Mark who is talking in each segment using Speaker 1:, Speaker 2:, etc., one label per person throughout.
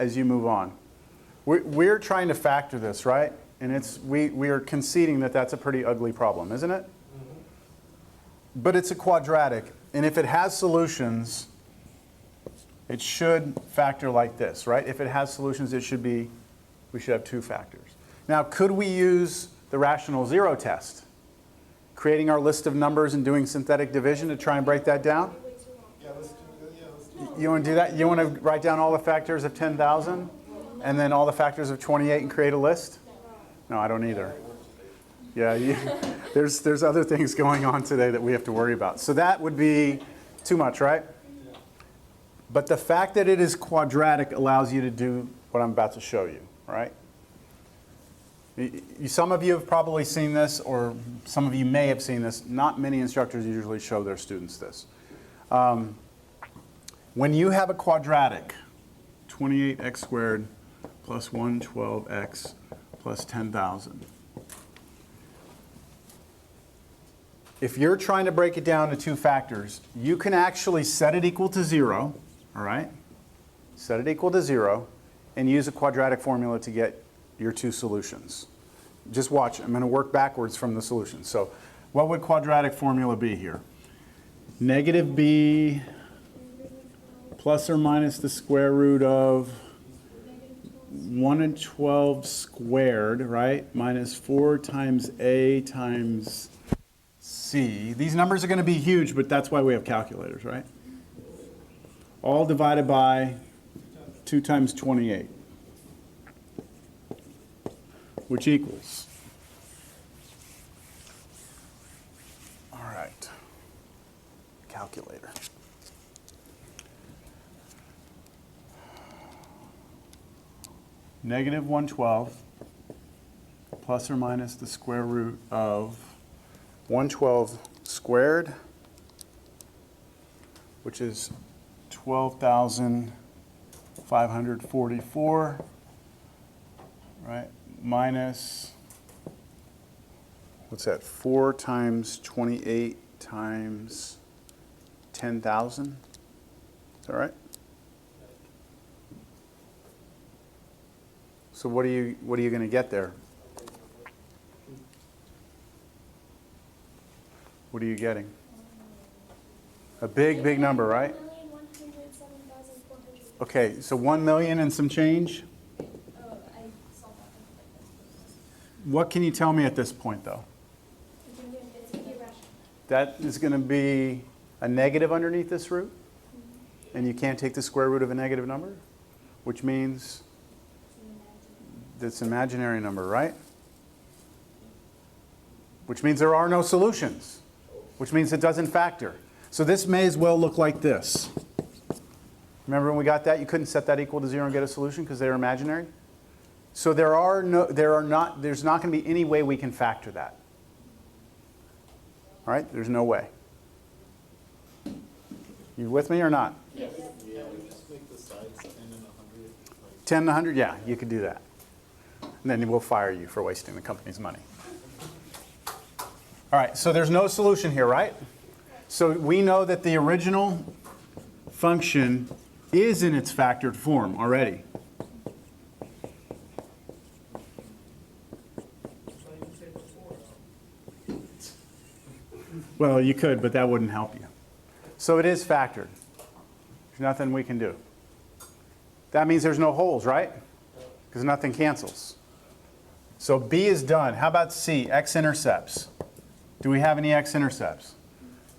Speaker 1: as you move on. We're trying to factor this, right? And we are conceding that that's a pretty ugly problem, isn't it? Mm-hmm. But it's a quadratic. And if it has solutions, it should factor like this, right? If it has solutions, we should have two factors. Now, could we use the rational zero test? Creating our list of numbers and doing synthetic division to try and break that down?
Speaker 2: Yeah, let's do that.
Speaker 1: You want to do that? You want to write down all the factors of 10,000 and then all the factors of 28 and create a list? No, I don't either. Yeah, there's other things going on today that we have to worry about. So that would be too much, right? But the fact that it is quadratic allows you to do what I'm about to show you, right? Some of you have probably seen this, or some of you may have seen this. Not many instructors usually show their students this. When you have a quadratic, 28x squared plus 112x plus 10,000. If you're trying to break it down to two factors, you can actually set it equal to 0, all right? Set it equal to 0, and use a quadratic formula to get your two solutions. Just watch. I'm going to work backwards from the solution. So what would quadratic formula be here? Negative b plus or minus the square root of 112 squared, right? Minus 4 times a times c. These numbers are going to be huge, but that's why we have calculators, right? All divided by 2 times 28. Which equals, all right, calculator. Negative 112 plus or minus the square root of 112 squared, which is 12,544, right? Minus, what's that, 4 times 28 times 10,000? Is that right? So what are you going to get there? What are you getting? A big, big number, right? Okay, so 1 million and some change? What can you tell me at this point, though? That is going to be a negative underneath this root, and you can't take the square root of a negative number, which means it's an imaginary number, right? Which means there are no solutions, which means it doesn't factor. So this may as well look like this. Remember when we got that, you couldn't set that equal to 0 and get a solution because they're imaginary? So there's not going to be any way we can factor that. All right? There's no way. You with me or not?
Speaker 2: Yes. Yeah, we just make the sides 10 and 100.
Speaker 1: 10 and 100? Yeah, you could do that. And then we'll fire you for wasting the company's money. All right, so there's no solution here, right? So we know that the original function is in its factored form already. Well, you could, but that wouldn't help you. So it is factored. There's nothing we can do. That means there's no holes, right? Because nothing cancels. So B is done. How about C, x-intercepts? Do we have any x-intercepts?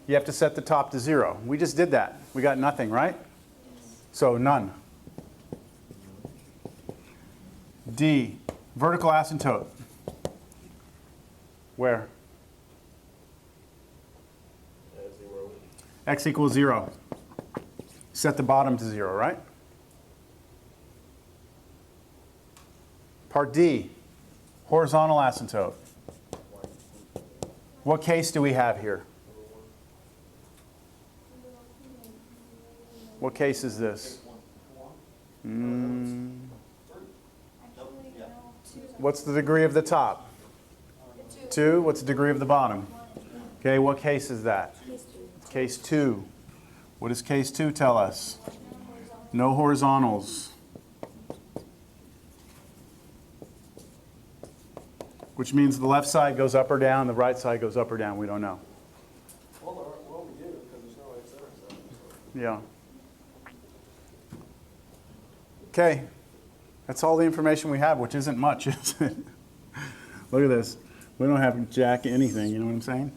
Speaker 1: You have to set the top to 0. We just did that. We got nothing, right? So none. D, vertical asymptote. Where? X equals 0. Set the bottom to 0, right? Part D, horizontal asymptote. What case do we have here? What case is this? What's the degree of the top? 2. What's the degree of the bottom? Okay, what case is that? Case 2. What does case 2 tell us? No horizontals. which means the left side goes up or down, the right side goes up or down. We don't know.
Speaker 2: Well, we do, because there's no x-intercept.
Speaker 1: Yeah. Okay. That's all the information we have, which isn't much, is it? Look at this. We don't have jack anything, you know what I'm saying?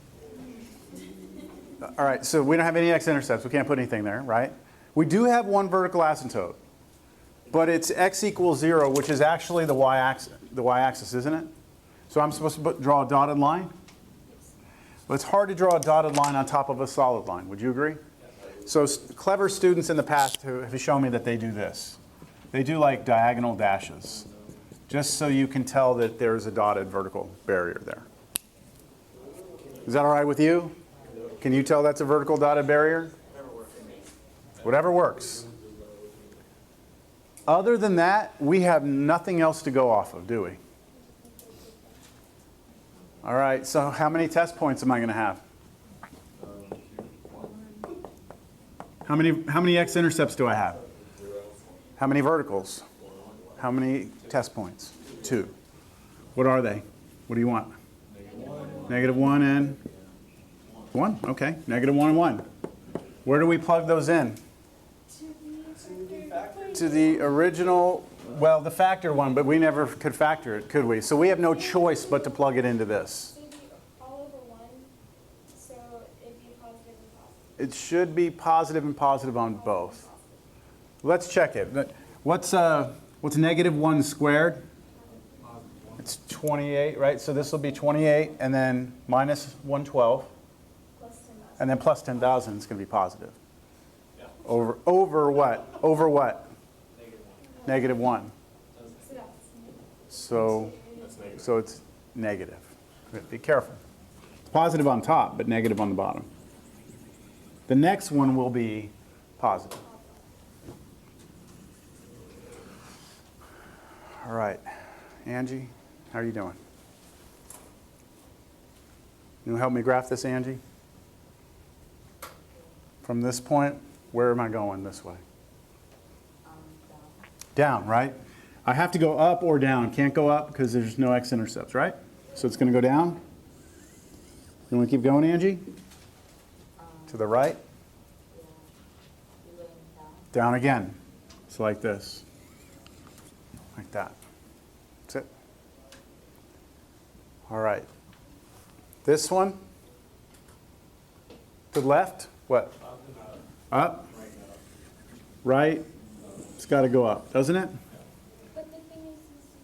Speaker 1: All right, so we don't have any x-intercepts. We can't put anything there, right? We do have one vertical asymptote, but it's x equals 0, which is actually the y-axis, isn't it? So I'm supposed to draw a dotted line? Well, it's hard to draw a dotted line on top of a solid line. Would you agree? So clever students in the past have shown me that they do this. They do like diagonal dashes, just so you can tell that there's a dotted vertical barrier there. Is that all right with you? Can you tell that's a vertical dotted barrier? Whatever works. Other than that, we have nothing else to go off of, do we? All right, so how many test points am I going to have? How many x-intercepts do I have? How many verticals? How many test points? 2. What are they? What do you want? -1 and 1. Okay, -1 and 1. Where do we plug those in? To the original, well, the factor one, but we never could factor it, could we? So we have no choice but to plug it into this.
Speaker 3: It'd be all over 1, so it'd be positive and positive.
Speaker 1: It should be positive and positive on both. Let's check it. What's -1 squared? It's 28, right? So this will be 28, and then minus 112,
Speaker 3: Plus 10,000.
Speaker 1: and then plus 10,000 is going to be positive. Over what? Over what? -1.
Speaker 3: So that's
Speaker 1: So it's negative. Be careful. It's positive on top, but negative on the bottom. The next one will be positive. All right. Angie, how are you doing? You help me graph this, Angie? From this point, where am I going this way? Down, right? I have to go up or down. Can't go up because there's no x-intercepts, right? So it's going to go down. You want to keep going, Angie? To the right? Down again. It's like this. Like that. That's it. All right. This one? To the left? What? Up? Right? It's got to go up, doesn't it?
Speaker 3: But the thing is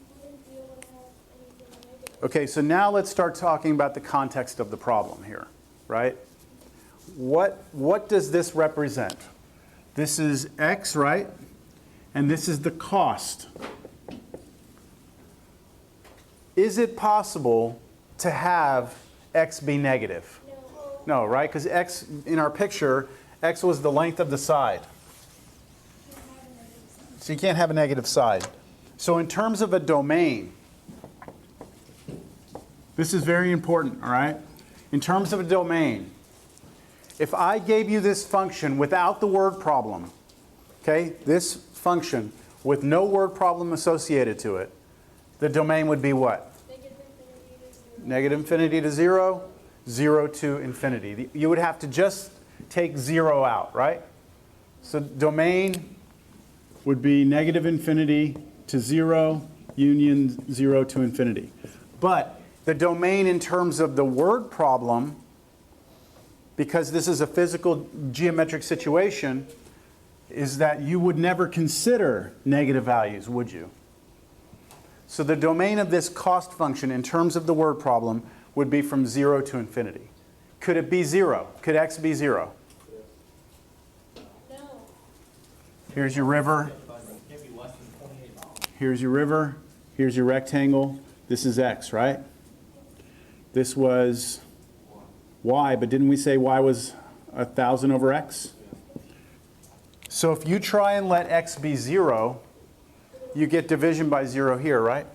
Speaker 3: you wouldn't be able to have anything negative.
Speaker 1: Okay, so now let's start talking about the context of the problem here, right? What does this represent? This is x, right? And this is the cost. Is it possible to have x be negative?
Speaker 3: No.
Speaker 1: No, right? Because x, in our picture, x was the length of the side. So you can't have a negative side. So in terms of a domain, this is very important, all right? In terms of a domain, if I gave you this function without the word problem, okay, this function with no word problem associated to it, the domain would be what?
Speaker 3: Negative infinity to 0.
Speaker 1: -infinity to 0, 0 to infinity. You would have to just take 0 out, right? So domain would be -infinity to 0, union 0 to infinity. But the domain in terms of the word problem, because this is a physical geometric situation, is that you would never consider negative values, would you? So the domain of this cost function in terms of the word problem would be from 0 to infinity. Could it be 0? Could x be 0?
Speaker 3: No.
Speaker 1: Here's your river. Here's your river. Here's your rectangle. This is x, right? This was y, but didn't we say y was 1,000 over x? So if you try and let x be 0, you get division by 0 here, right?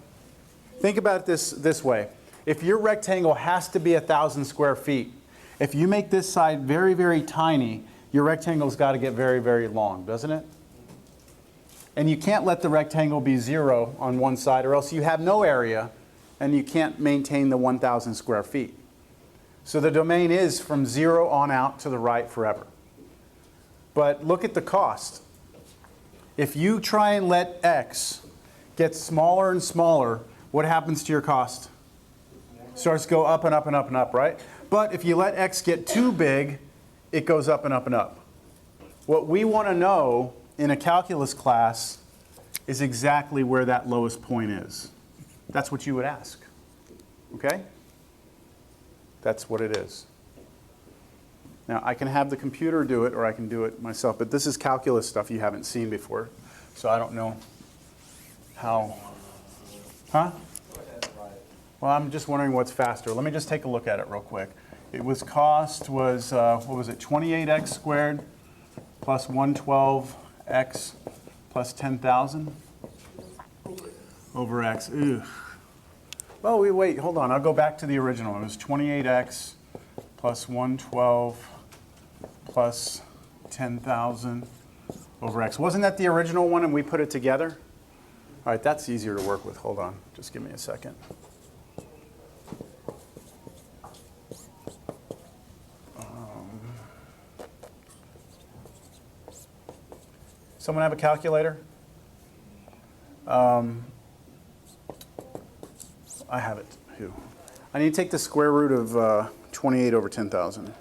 Speaker 1: Think about this way. If your rectangle has to be 1,000 square feet, if you make this side very, very tiny, your rectangle's got to get very, very long, doesn't it? And you can't let the rectangle be 0 on one side, or else you have no area and you can't maintain the 1,000 square feet. So the domain is from 0 on out to the right forever. But look at the cost. If you try and let x get smaller and smaller, what happens to your cost? Starts to go up and up and up and up, right? But if you let x get too big, it goes up and up and up. What we want to know in a calculus class is exactly where that lowest point is. That's what you would ask. Okay? That's what it is. Now, I can have the computer do it, or I can do it myself, but this is calculus stuff you haven't seen before, so I don't know how. Huh? Well, I'm just wondering what's faster. Let me just take a look at it real quick. It was cost was, what was it, 28x squared plus 112x plus 10,000 over x. Ew. Oh, wait, hold on. I'll go back to the original. It was 28x plus 112 plus 10,000 over x. Wasn't that the original one and we put it together? All right, that's easier to work with. Hold on. Just give me a second. Someone have a calculator? I have it. Who? I need to take the square root of 28 over 10,000.
Speaker 3: Square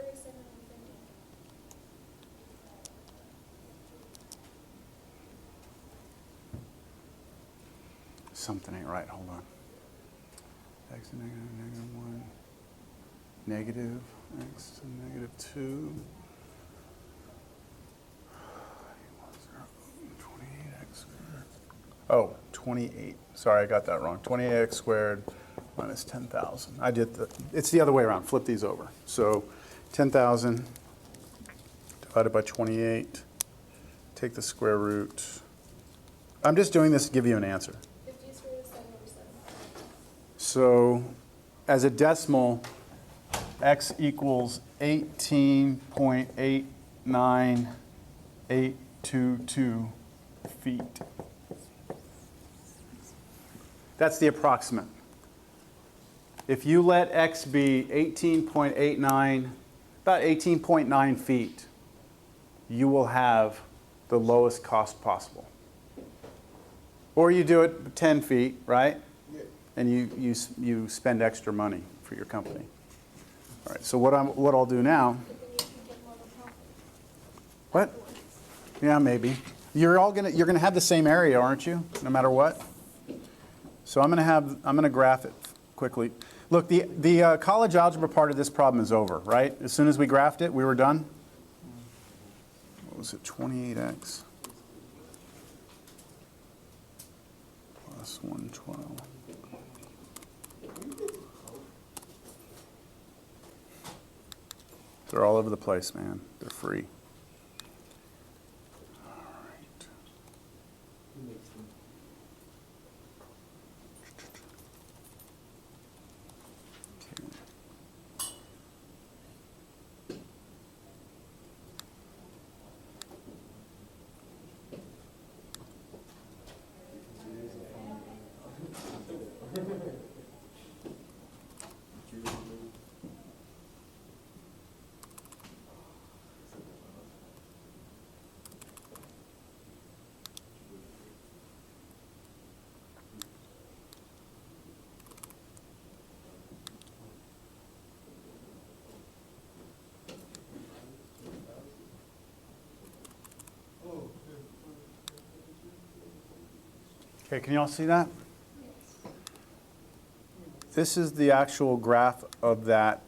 Speaker 3: root of 750.
Speaker 1: Something ain't right. Hold on. X to negative, negative 1. Negative x to negative 2. 28x squared. Oh, 28. Sorry, I got that wrong. 28x squared minus 10,000. I did it's the other way around. Flip these over. So 10,000 divided by 28. Take the square root. I'm just doing this to give you an answer.
Speaker 3: 50 square root of 7 over 7.
Speaker 1: So as a decimal, x equals 18.89822 feet. That's the approximate. If you let x be 18.89, about 18.9 feet, you will have the lowest cost possible. Or you do it 10 feet, right? And you spend extra money for your company. All right, so what I'll do now.
Speaker 3: But then you can get more of a profit.
Speaker 1: What? Yeah, maybe. You're gonna have the same area, aren't you? No matter what. So I'm gonna graph it quickly. Look, the college algebra part of this problem is over, right? As soon as we graphed it, we were done. What was it? 28x plus 112. They're all over the place, man. They're free. All right. Okay. Okay, can you all see that? This is the actual graph of that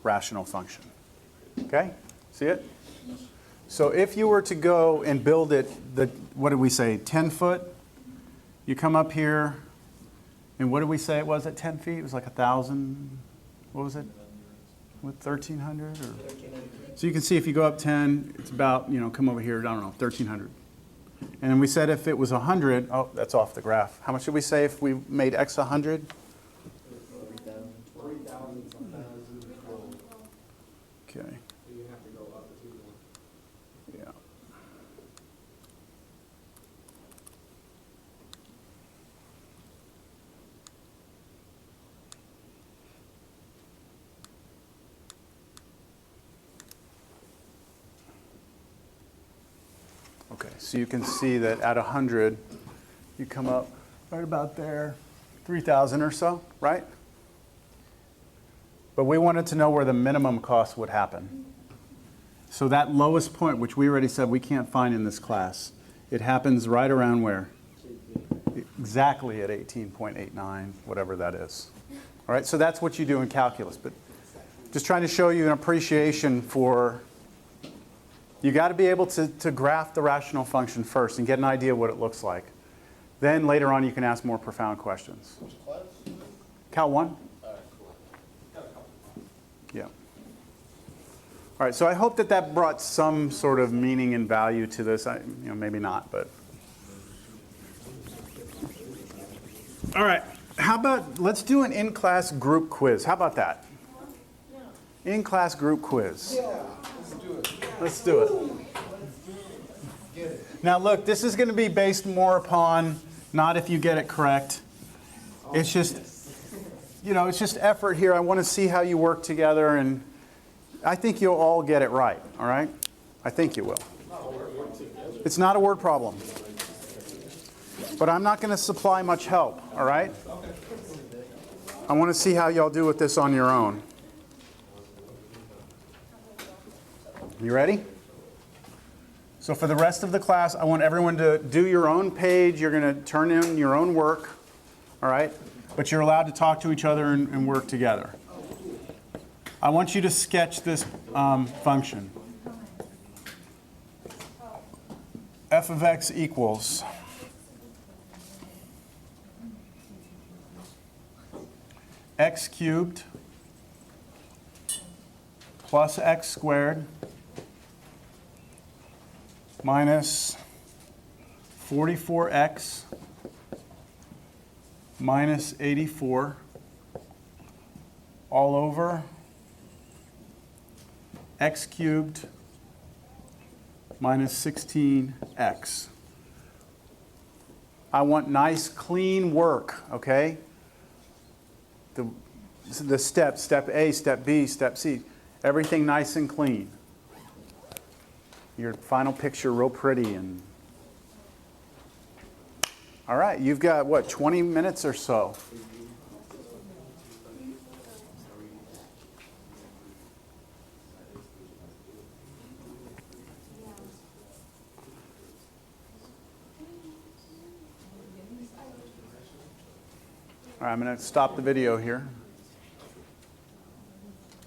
Speaker 1: rational function. Okay? See it? So if you were to go and build it, what did we say, 10 foot? You come up here, and what did we say it was at 10 feet? It was like 1,000, what was it? What, 1,300? Or? So you can see if you go up 10, it's about, come over here, I don't know, 1,300. And then we said if it was 100, oh, that's off the graph. How much did we say if we made x 100?
Speaker 2: 3,000.
Speaker 1: Okay.
Speaker 2: You have to go up as you
Speaker 1: Yeah. Okay, so you can see that at 100, you come up right about there, 3,000 or so, right? But we wanted to know where the minimum cost would happen. So that lowest point, which we already said we can't find in this class, it happens right around where? Exactly at 18.89, whatever that is. All right, so that's what you do in calculus. But just trying to show you an appreciation for, you got to be able to graph the rational function first and get an idea what it looks like. Then later on you can ask more profound questions.
Speaker 2: Which class?
Speaker 1: Cal 1?
Speaker 2: All right, cool. Got a couple.
Speaker 1: Yeah. All right, so I hope that that brought some sort of meaning and value to this. Maybe not, but. All right, how about, let's do an in-class group quiz. How about that? In-class group quiz.
Speaker 2: Yeah, let's do it.
Speaker 1: Let's do it.
Speaker 2: Get it.
Speaker 1: Now look, this is going to be based more upon not if you get it correct. It's just, it's just effort here. I want to see how you work together, and I think you'll all get it right, all right? I think you will. It's not a word problem. But I'm not going to supply much help, all right? I want to see how y'all do with this on your own. You ready? So for the rest of the class, I want everyone to do your own page. You're going to turn in your own work, all right? But you're allowed to talk to each other and work together. I want you to sketch this function. F of x equals x cubed plus x squared minus 44x minus 84 all over x cubed minus 16x. I want nice, clean work, okay? The steps, step A, step B, step C, everything nice and clean. Your final picture real pretty. And all right, you've got, what, 20 minutes or so? All right, I'm going to stop the video here.